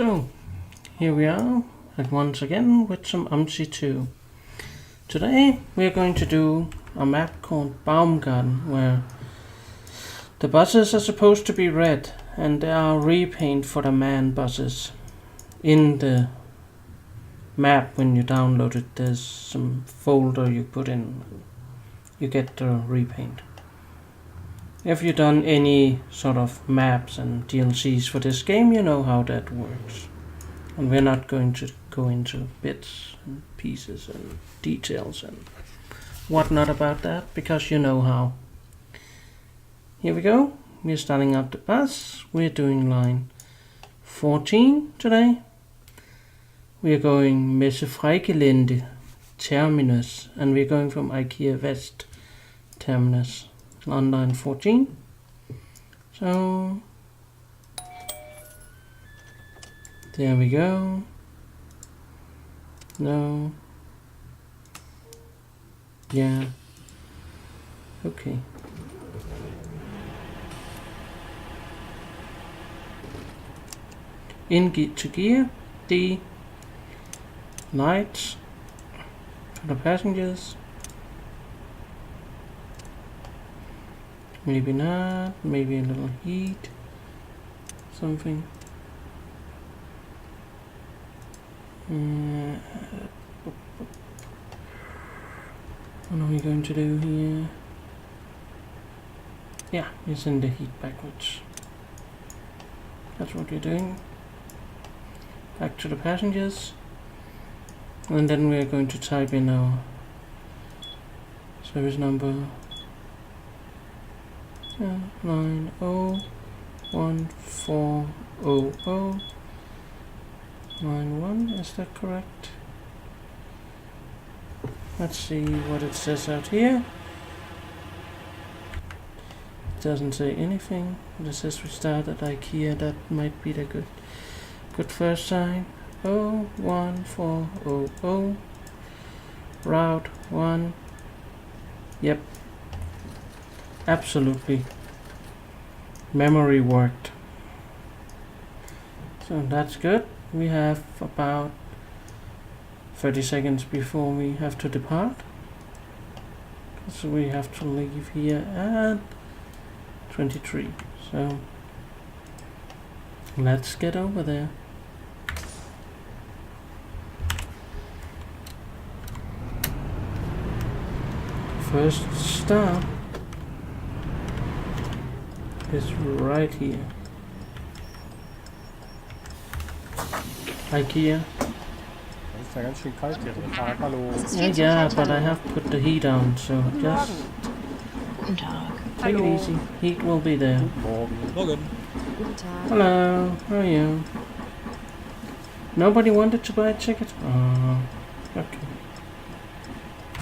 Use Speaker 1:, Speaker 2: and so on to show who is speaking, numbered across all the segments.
Speaker 1: So, here we are, and once again with some OMSI 2. Today we are going to do a map called Baumgarten, where the buses are supposed to be red, and there are repaint for the man buses. In the map, when you download it, there's some folder you put in, you get the repaint. If you've done any sort of maps and DLCs for this game, you know how that works. And we're not going to go into bits and pieces and details and whatnot about that, because you know how. Here we go. We're starting up the bus. We're doing line 14 today. We're going Messe Freigelände terminus, and we're going from IKEA West terminus on line 14. So there we go. No. Yeah. Okay. In to gear. D. Lights for the passengers. Maybe not. Maybe a little heat. Something. What are we going to do here? Yeah, we send the heat backwards. That's what we're doing. Back to the passengers. And then we're going to type in our service number 90140091. Is that correct? Let's see what it says out here. It doesn't say anything. It says we start at IKEA. That might be the good first sign. 01400 route 1. Yep, absolutely, memory worked, so that's good. We have about 30 seconds before we have to depart, so we have to leave here at 23, so let's get over there. First stop is right here. IKEA.
Speaker 2: Ist ja ganz schön kalt hier drin. Tag, hallo.
Speaker 1: Yeah, but I have put the heat on, so just
Speaker 3: Guten Tag.
Speaker 1: take it easy. Heat will be there.
Speaker 2: Morgen. Morgen.
Speaker 3: Guten Tag.
Speaker 1: Hello, how are you? Nobody wanted to buy a ticket? Oh, okay.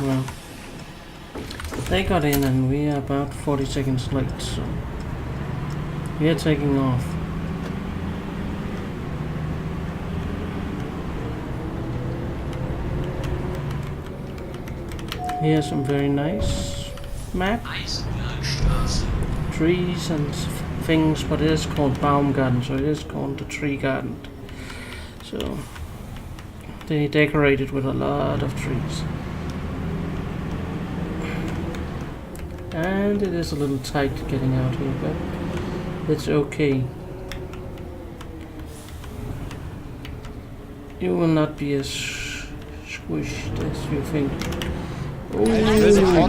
Speaker 1: Well, they got in and we are about 40 seconds late, so we are taking off. Here's some very nice map. Trees and things, but it is called Baumgarten, so it is called the tree garden. So they decorate it with a lot of trees. And it is a little tight getting out here, but it's okay. You will not be as squished as you think. Oh,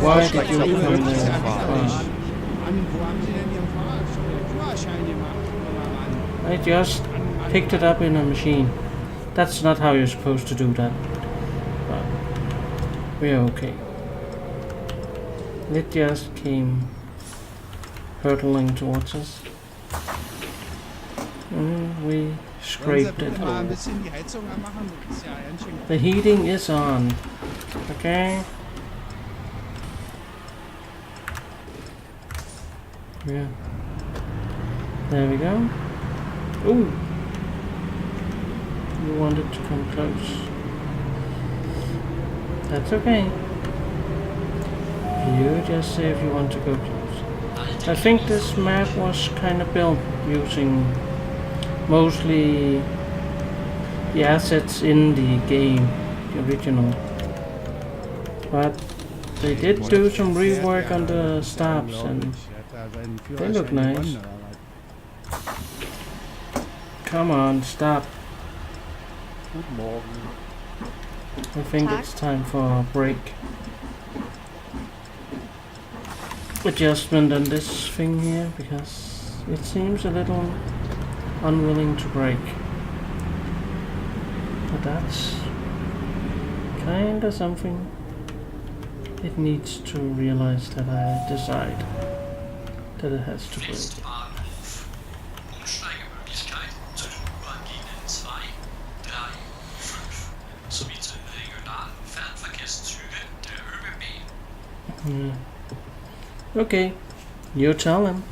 Speaker 1: why did you come there? I just picked it up in a machine. That's not how you're supposed to do that. But we're okay. It just came hurtling towards us. And we scraped it. The heating is on. Okay. Yeah. There we go. Ooh. You wanted to come close. That's okay. You just say if you want to go close. I think this map was kind of built using mostly the assets in the game, the original. But they did do some rework on the stops and they look nice. Come on, stop.
Speaker 2: Guten Morgen.
Speaker 1: I think it's time for a break. Adjustment on this thing here because it seems a little unwilling to break. But that's kinda something it needs to realize that I decide that it has to break.
Speaker 4: Westbahnhof. Umsteigemöglichkeit zwischen U-Bahn-Linien 2, 3, 5 sowie zu den regionalen Fernverkehrszügen der ÖBB.
Speaker 1: Okay, you tell him.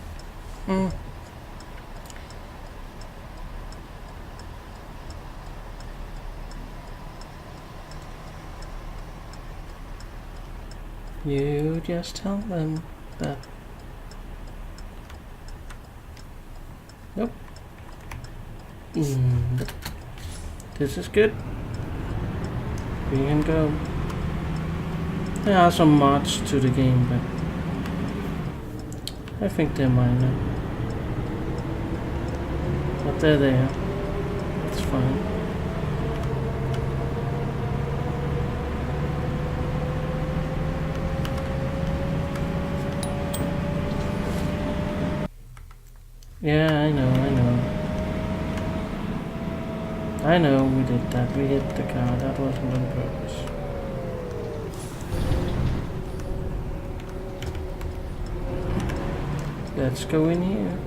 Speaker 1: You just tell them that. Nope. This is good. We can go. There are some mods to the game, but I think they're minor. But they're there. It's fine. Yeah, I know. I know we did that. We hit the car. That wasn't on purpose. Let's go in here.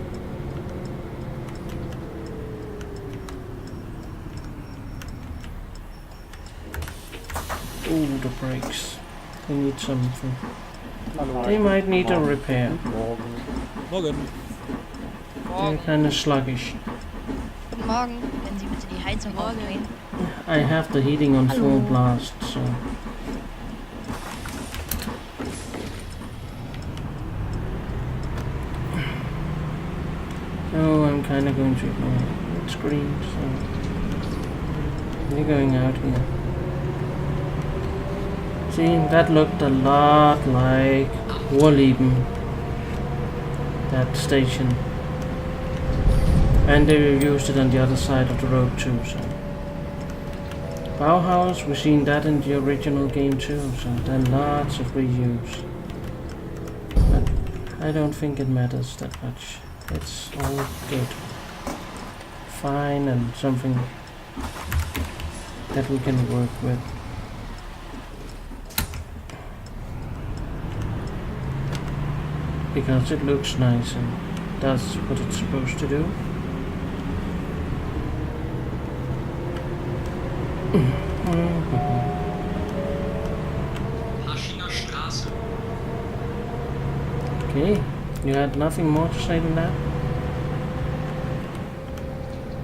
Speaker 1: Ooh, the brakes. They need something. They might need a repair.
Speaker 2: Morgen.
Speaker 1: They're kind of sluggish.
Speaker 3: Guten Morgen. Können Sie bitte die Heizung aufdrehen?
Speaker 1: I have the heating on full blast, so. Oh, I'm kind of going to ignore the screen, so. We're going out here. See, that looked a lot like Wolleben, that station. And they used it on the other side of the road too, so. Bauhaus, we've seen that in the original game too, so there are lots of reuse. But I don't think it matters that much. It's all good. Fine and something that we can work with. Because it looks nice and does what it's supposed to do.
Speaker 4: Haschiner Straße.
Speaker 1: Okay, you had nothing more to say than that?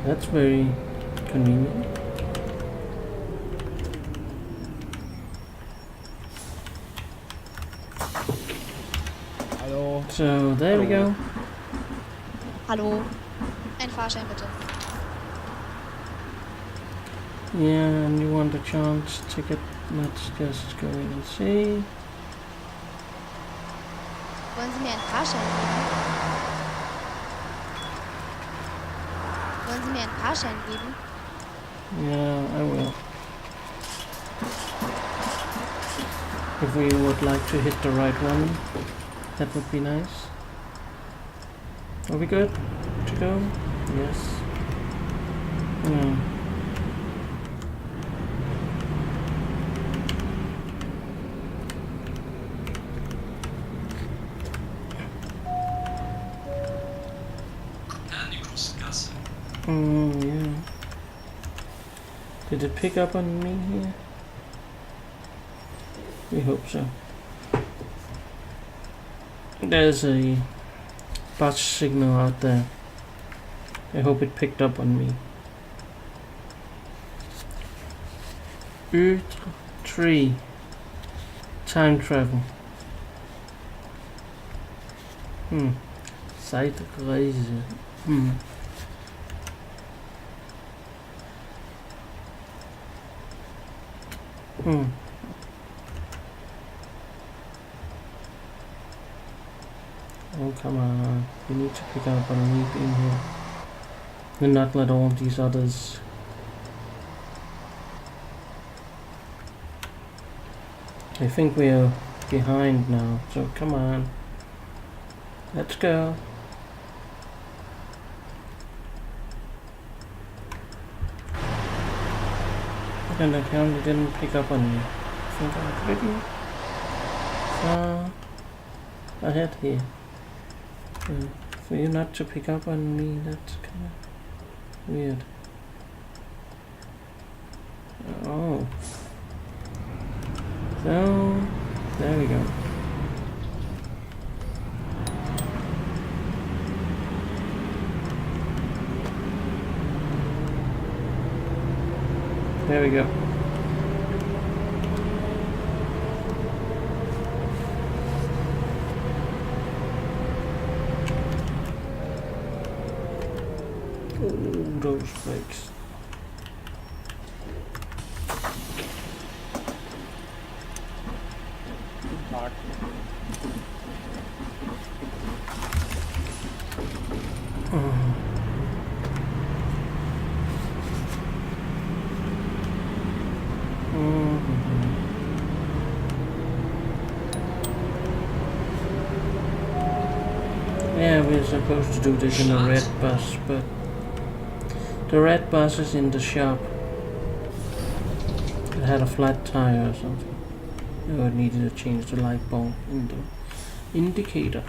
Speaker 1: That's very convenient.
Speaker 2: Hallo.
Speaker 1: So there we go.
Speaker 3: Hallo. Ein Fahrschein bitte.
Speaker 1: Yeah, and you want a chance ticket? Let's just go in and see.
Speaker 3: Wollen Sie mir einen Fahrschein geben? Wollen Sie mir einen Fahrschein geben?
Speaker 1: Yeah, I will. If we would like to hit the right one, that would be nice. Are we good to go? Yes.
Speaker 4: Kopernikusgasse.
Speaker 1: Yeah. Did it pick up on me here? We hope so. There's a bus signal out there. I hope it picked up on me. U3 time travel. Zeitreise. Hmm. Oh, come on. We need to pick up on me being here. And not let all these others... I think we're behind now, so come on. Let's go. And apparently didn't pick up on me. I think I'm pretty far ahead here. For you not to pick up on me, that's kind of weird. Oh. So, there we go. There we go. Oh, those brakes.
Speaker 2: Tag.
Speaker 1: Yeah, we're supposed to do this in a red bus, but the red bus is in the shop. It had a flat tire or something. Or it needed to change the light bulb in the indicator.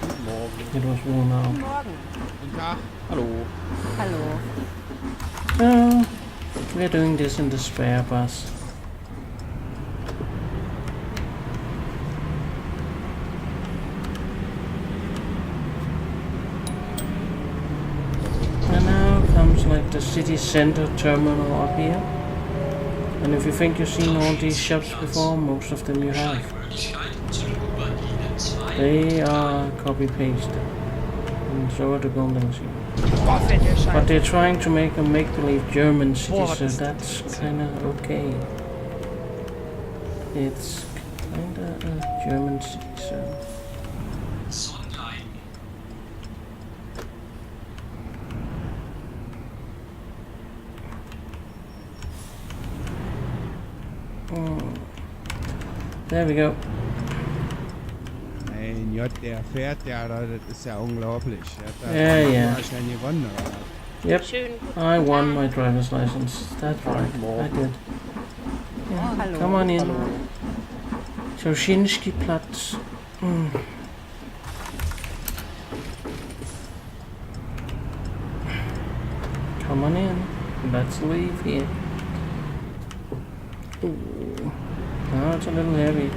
Speaker 2: Guten Morgen.
Speaker 1: It was worn out.
Speaker 5: Guten Morgen.
Speaker 2: Guten Tag. Hallo.
Speaker 5: Hallo.
Speaker 1: So, we're doing this in the spare bus. And now comes like the city center terminal up here. And if you think you've seen all these shops before, most of them you have.
Speaker 4: Umsteigemöglichkeit zu den U-Bahn-Linien 2,
Speaker 1: They are copy-pasted. And so are the buildings here.
Speaker 5: Boah, fällt der
Speaker 1: But
Speaker 5: Scheiß.
Speaker 1: they're trying to make a make-believe German city,
Speaker 5: Boah,
Speaker 1: so
Speaker 5: was ist
Speaker 1: that's
Speaker 5: das?
Speaker 1: kinda okay. It's kinda a German city, so...
Speaker 4: Sonnenleiten.
Speaker 1: There we go.
Speaker 6: Mein Gott, der fährt ja, das ist ja unglaublich.
Speaker 1: Ja, ja.
Speaker 6: Wahrscheinlich gewonnen, oder?
Speaker 1: Yep,
Speaker 3: Schön.
Speaker 1: I won my driver's license. That's right, I did. Yeah,
Speaker 5: Hallo.
Speaker 1: come on in. Platz. Come on in. Let's leave here. Ooh. Oh, it's a little heavy.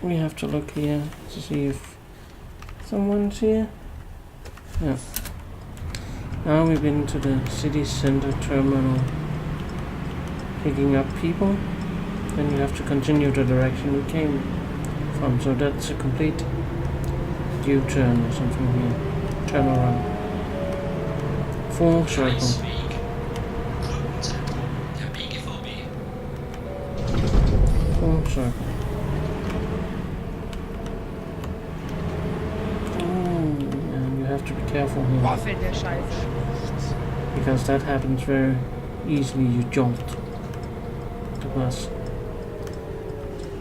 Speaker 1: We have to look here to see if someone's here. Yeah. Now we've been to the city center terminal, picking up people. Then you have to continue the direction we came from. So that's a complete U-turn or something here. Turn around. Full circle.
Speaker 4: Kreisweg. Brückenzentrum der BGVB.
Speaker 1: Full circle. And you have to be careful
Speaker 5: Boah,
Speaker 1: here,
Speaker 5: fällt der Scheiß.
Speaker 1: because that happens very easily. You jolt the bus.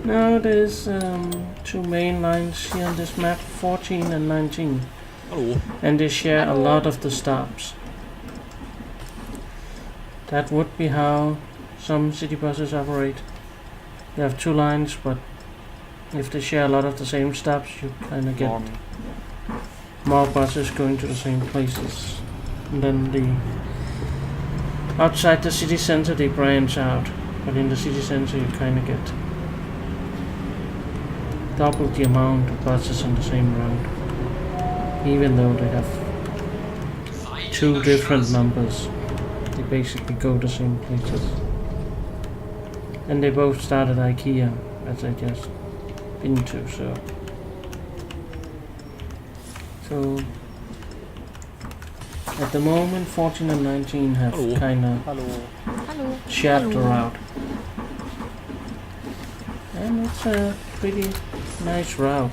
Speaker 1: Now there's two main lines here on this map, 14 and 19.
Speaker 2: Hallo.
Speaker 1: And they share a lot of the stops. That would be how some city buses operate. You have two lines, but if they share a lot of the same stops, you kind of get
Speaker 2: Morgen.
Speaker 1: more buses going to the same places. And then outside the city center they branch out, but in the city center you kind of get double the amount of buses on the same route, even though they have two different numbers. They basically go the same places. And they both start at IKEA, as I just been to, so At the moment, 14 and 19 have
Speaker 2: Hello.
Speaker 1: kind of
Speaker 2: Hallo.
Speaker 3: Hallo.
Speaker 1: shared the
Speaker 3: Hello.
Speaker 1: route. And it's a pretty nice route.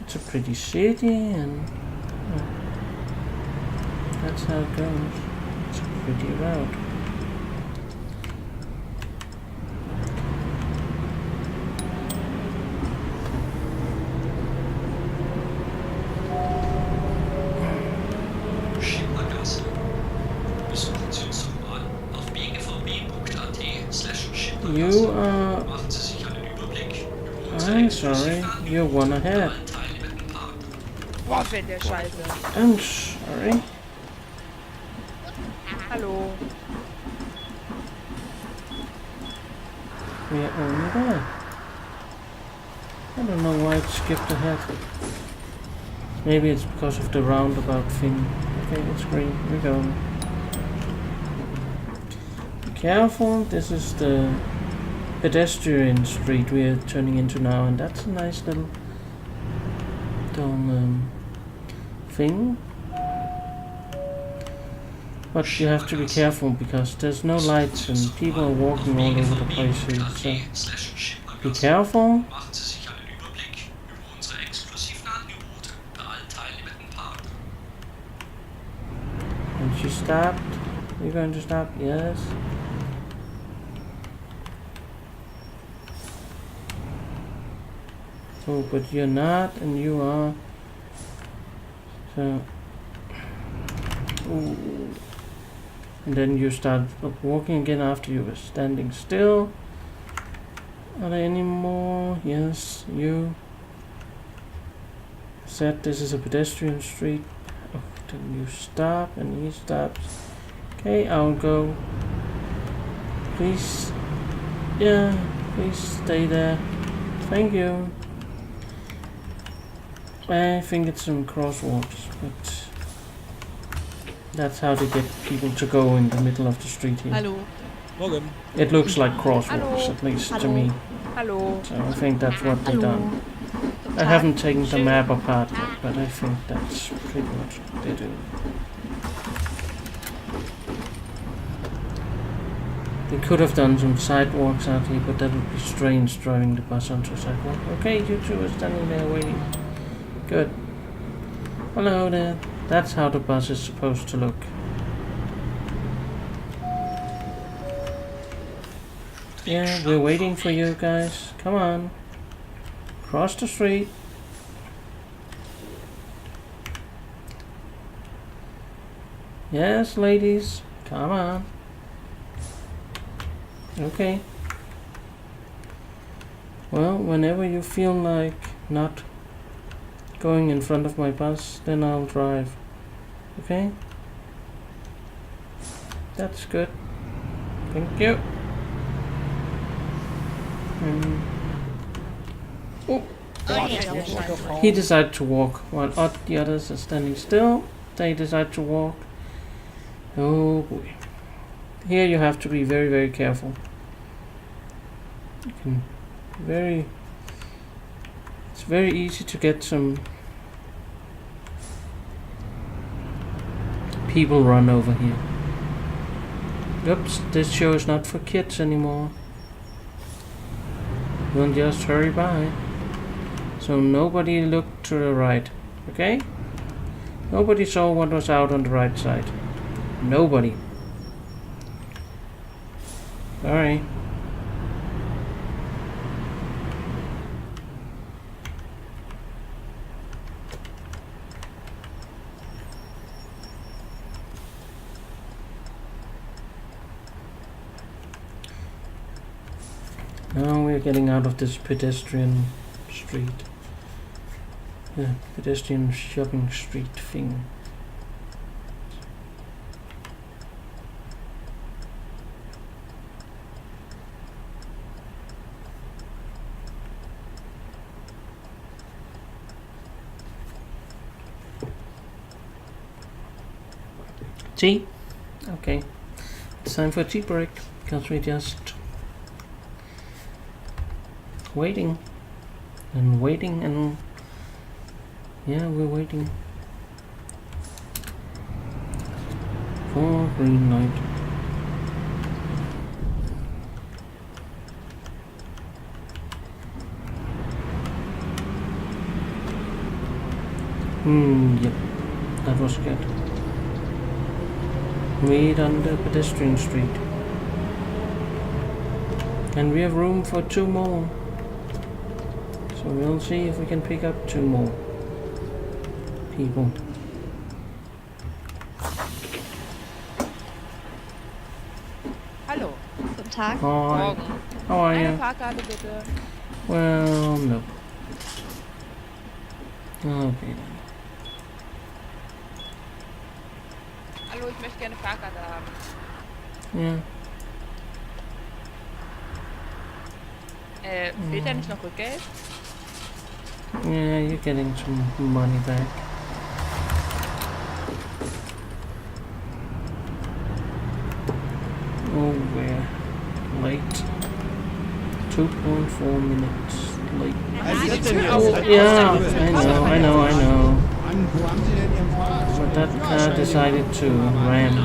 Speaker 1: It's a pretty city, and that's how it goes. It's a pretty route.
Speaker 4: Schindlergasse. Besuchen Sie uns doch mal auf bgvb.at/Schindlergasse.
Speaker 1: You are...
Speaker 4: Machen Sie sich einen Überblick über unsere
Speaker 1: I'm sorry, you're one ahead.
Speaker 4: exklusiven teilnehmenden Park.
Speaker 5: Boah, fällt der Scheiße.
Speaker 1: I'm sorry.
Speaker 5: Hallo.
Speaker 1: We're only there. I don't know why it skipped ahead. Maybe it's because of the roundabout thing. Okay, it's green. We're going. Be careful. This is the pedestrian street we're turning into now, and that's a nice little thing. But you have to be careful because there's no lights and people are walking all over the place here. So be careful.
Speaker 4: Machen Sie sich einen Überblick über unsere exklusiven Angebote bei allen teilnehmenden Park.
Speaker 1: And she stopped. You're going to stop? Yes. Oh, but you're not, and you are. So. Ooh. And then you start walking again after you were standing still. Are there any more? Yes, you said this is a pedestrian street. Oh, then you stop, and he stops. Okay, I'll go. Please, yeah, please stay there. Thank you. I think it's some crosswalks, but that's how to get people to go in the middle of the street here.
Speaker 5: Hallo.
Speaker 2: Morgen.
Speaker 1: It looks like crosswalks,
Speaker 5: Hello.
Speaker 1: at least to
Speaker 3: Hello.
Speaker 1: me.
Speaker 5: Hallo.
Speaker 1: So I think that's what they've
Speaker 3: Hallo.
Speaker 1: done. I haven't taken the map apart yet, but I think that's pretty much what they do. They could have done some sidewalks out here, but that would be strange driving the bus onto a sidewalk. Okay, you two are standing there waiting. Good. Hello there. That's how the bus is supposed to look. Yeah, we're waiting for you guys. Come on. Cross the street. Yes, ladies. Come on. Okay. Well, whenever you feel like not going in front of my bus, then I'll drive. Okay? That's good. Thank you. Oh,
Speaker 5: Boah, fällt der Scheiße.
Speaker 1: he decided to walk while the others are standing still. They decide to walk. Oh boy. Here you have to be very, very careful. You can it's very easy to get some people run over here. Oops, this show is not for kids anymore. We'll just hurry by. So nobody looked to the right, okay? Nobody saw what was out on the right side. Nobody. Sorry. Now we're getting out of this pedestrian street. Yeah, pedestrian shopping street thing. Tea? Okay. It's time for a tea break because we're just waiting and yeah, we're waiting. for green light. Yep, that was good. Wait on the pedestrian street. And we have room for 2 more. So we'll see if we can pick up 2 more people.
Speaker 5: Hallo.
Speaker 3: Guten Tag.
Speaker 1: Hi,
Speaker 5: Morgen.
Speaker 1: how are
Speaker 5: Eine
Speaker 1: you?
Speaker 5: Fahrkarte bitte.
Speaker 1: Well, no. Okay then.
Speaker 5: Hallo, ich möchte gerne Fahrkarte haben.
Speaker 1: Yeah.
Speaker 5: Fehlt da nicht noch Rückgeld?
Speaker 1: Yeah, you're getting some money back. Oh, we're late. 2.4 minutes late.
Speaker 6: Was ist denn
Speaker 1: Oh,
Speaker 6: jetzt?
Speaker 1: yeah, I know.
Speaker 6: Mann, wo haben Sie denn Ihren Fahrrad?
Speaker 1: But that car decided to ram.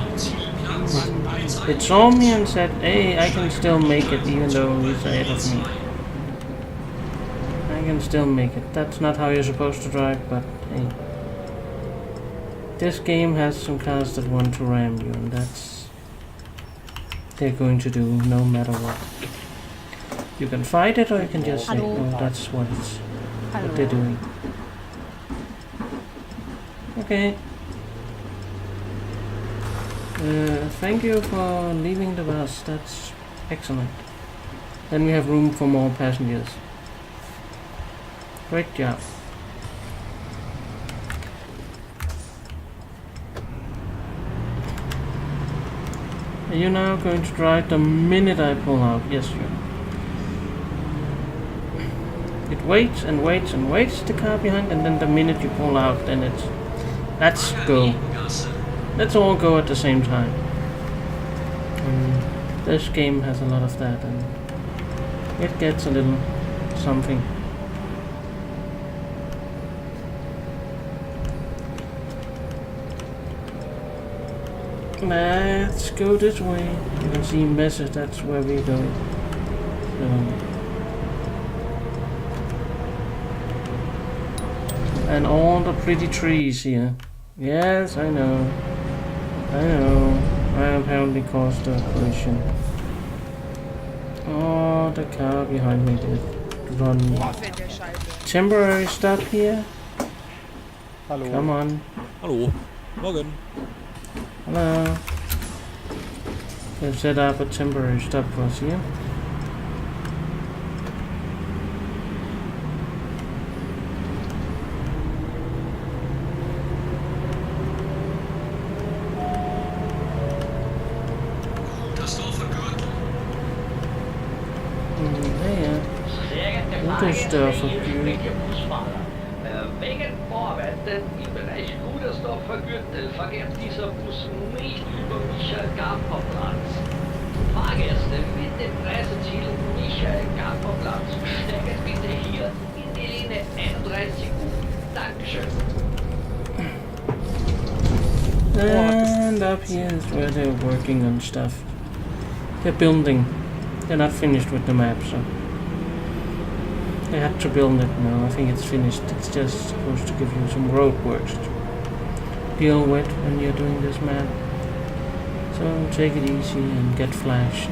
Speaker 1: It saw me and said, hey, I can still make it even though he's ahead of me. I can still make it. That's not how you're supposed to drive, but hey. This game has some cars that want to ram you, and that's they're going to do no matter what. You can fight it or you can just say,
Speaker 3: Hello.
Speaker 1: oh, that's what they're doing. Okay. Thank you for leaving the bus. That's excellent. Then we have room for more passengers. Great job. Are you now going to drive the minute I pull out? Yes, you are. It waits and waits and waits, the car behind, and then the minute you pull out, then it's... Let's go. Let's all go at the same time. This game has a lot of that, and it gets a little something. Let's go this way. You can see message, that's where we go. And all the pretty trees here. Yes, I know. I apparently caused a collision. Oh, the car behind me did run me.
Speaker 5: Boah, fällt der Scheiße.
Speaker 1: Temporary stop here.
Speaker 2: Hallo.
Speaker 1: Come on.
Speaker 2: Hallo. Morgen.
Speaker 1: Hello. They've set up a temporary stop for us here.
Speaker 4: Das Dorf vergürtet.
Speaker 1: Naja. Gutes Dörfergefühl.
Speaker 7: Wegen Vorwärten im Bereich Rudersdorf Vergürtel verkehrt dieser Bus nicht über Michael-Gamper-Platz. Fahrgäste mit dem Reiseziel Michael-Gamper-Platz steigen bitte hier in die Linie 31 um. Dankeschön.
Speaker 1: And up here is where they're working on stuff. They're building. They're not finished with the map, so they had to build it now. I think it's finished. It's just supposed to give you some roadworks to deal with when you're doing this map. So take it easy and get flashed.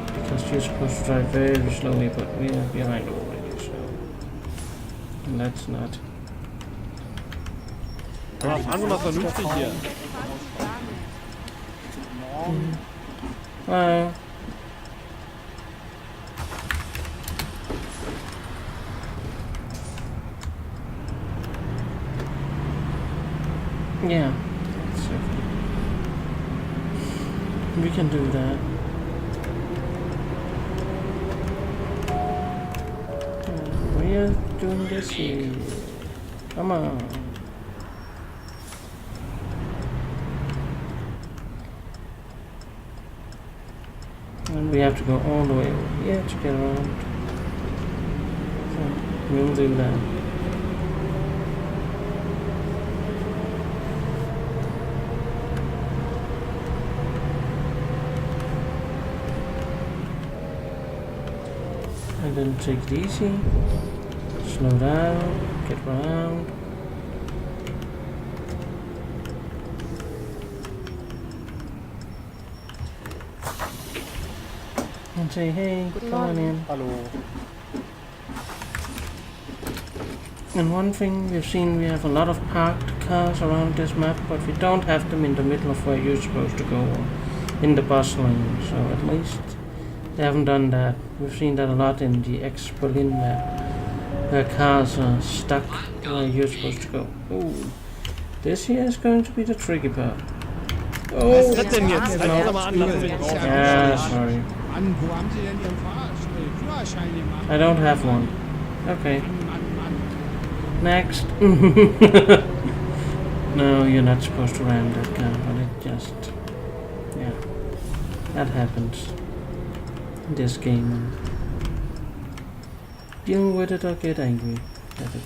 Speaker 1: Because you're supposed to drive very slowly, but we are behind already, so let's not.
Speaker 2: Aber fahren Sie mal vernünftig hier.
Speaker 1: Hello. Yeah, that's okay. We can do that. We are doing this here. Come on. And we have to go all the way over here to get around. So we'll do that. And then take it easy. Slow down. Get around. And say, hey, come on in.
Speaker 2: Hallo.
Speaker 1: And one thing we've seen, we have a lot of parked cars around this map, but we don't have them in the middle of where you're supposed to go, or in the bus lane, so at least they haven't done that. We've seen that a lot in the ex-Berlin map, where cars are stuck where you're supposed to go. Ooh, this here is going to be the tricky part. Oh,
Speaker 2: Was ist das denn jetzt? Halt
Speaker 1: no.
Speaker 2: doch mal an, lass mich raus.
Speaker 1: Yeah, sorry.
Speaker 6: Mann, wo haben Sie denn Ihren Führerschein gemacht?
Speaker 1: I don't have one. Okay.
Speaker 6: Mann.
Speaker 1: Next. No, you're not supposed to ram that car, but it just... Yeah. That happens. In this game. Deal with it or get angry at it.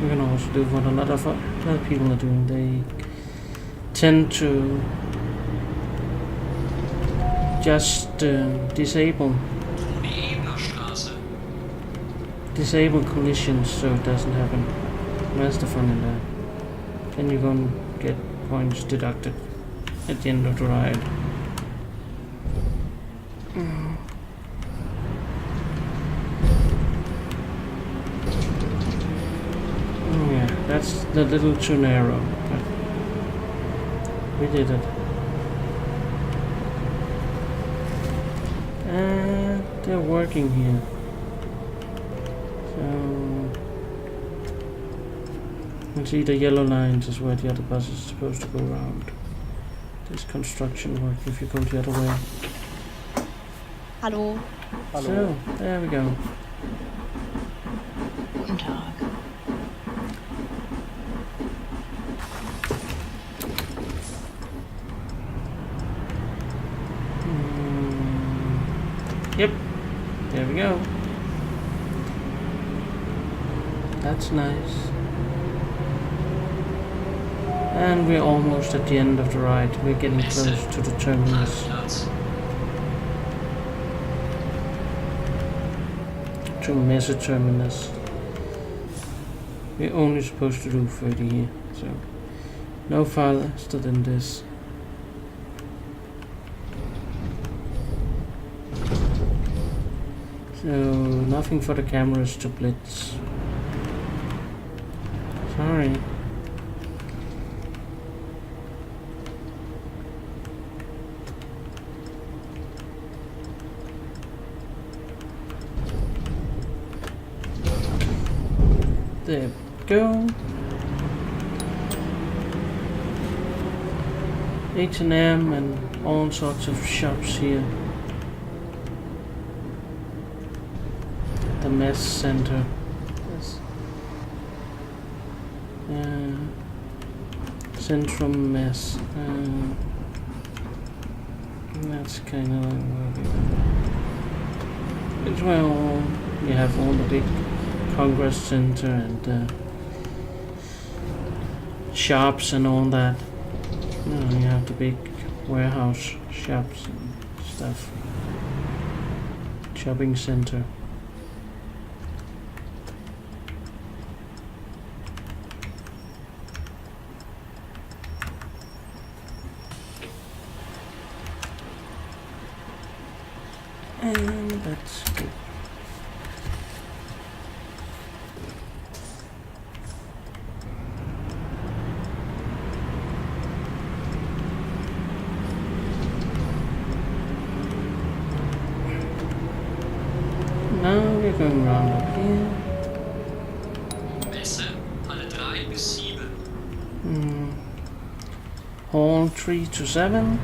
Speaker 1: You can also do what a lot of other people are doing. They tend to just disable collisions so it doesn't happen. That's the fun in that. Then you're gonna get points deducted at the end of the ride. Yeah, that's a little too narrow, but we did it. And they're working here. So you can see the yellow lines is where the other bus is supposed to go around. There's construction work if you go the other way.
Speaker 3: Hallo.
Speaker 1: So, there we go.
Speaker 3: Guten Tag.
Speaker 1: Yep, there we go. That's nice. And we're almost at the end of the ride. We're getting close to the terminus. To Messe terminus. We're only supposed to do 30 here, so no faster than this. So nothing for the cameras to blitz. Sorry. There we go. H&M and all sorts of shops here. The mess center. Yes. Centrum mess. That's kind of like it's where you have all the big Congress Center and shops and all that. You have the big warehouse shops and stuff. Shopping center. And that's good. Now we're going round up here.
Speaker 4: Messe, Halle 3 bis 7.
Speaker 1: Hall 3 to 7.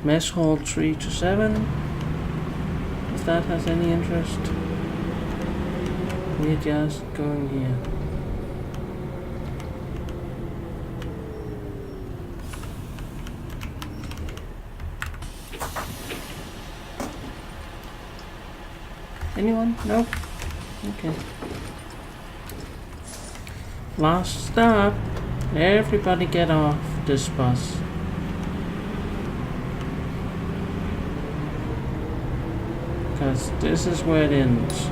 Speaker 1: Mess hall 3 to 7. If that has any interest. We're just going here. Anyone? No? Okay. Last stop. Everybody get off this bus. Because this is where it ends.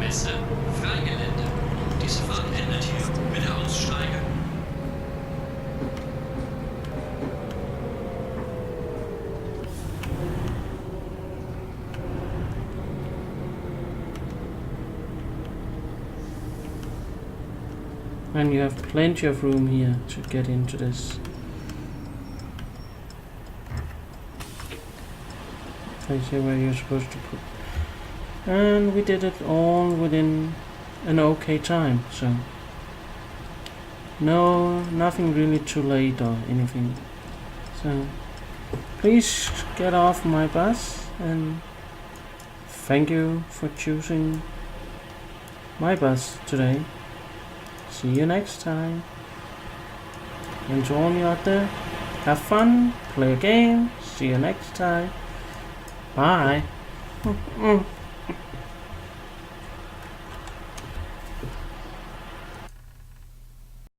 Speaker 4: Messe, Freigelände. Diese Fahrt endet hier. Bitte aussteigen.
Speaker 1: And you have plenty of room here to get into this. Place here where you're supposed to put. And we did it all within an okay time, so nothing really too late or anything. So please get off my bus, and thank you for choosing my bus today. See you next time. And to all you out there, have fun, play a game, see you next time. Bye.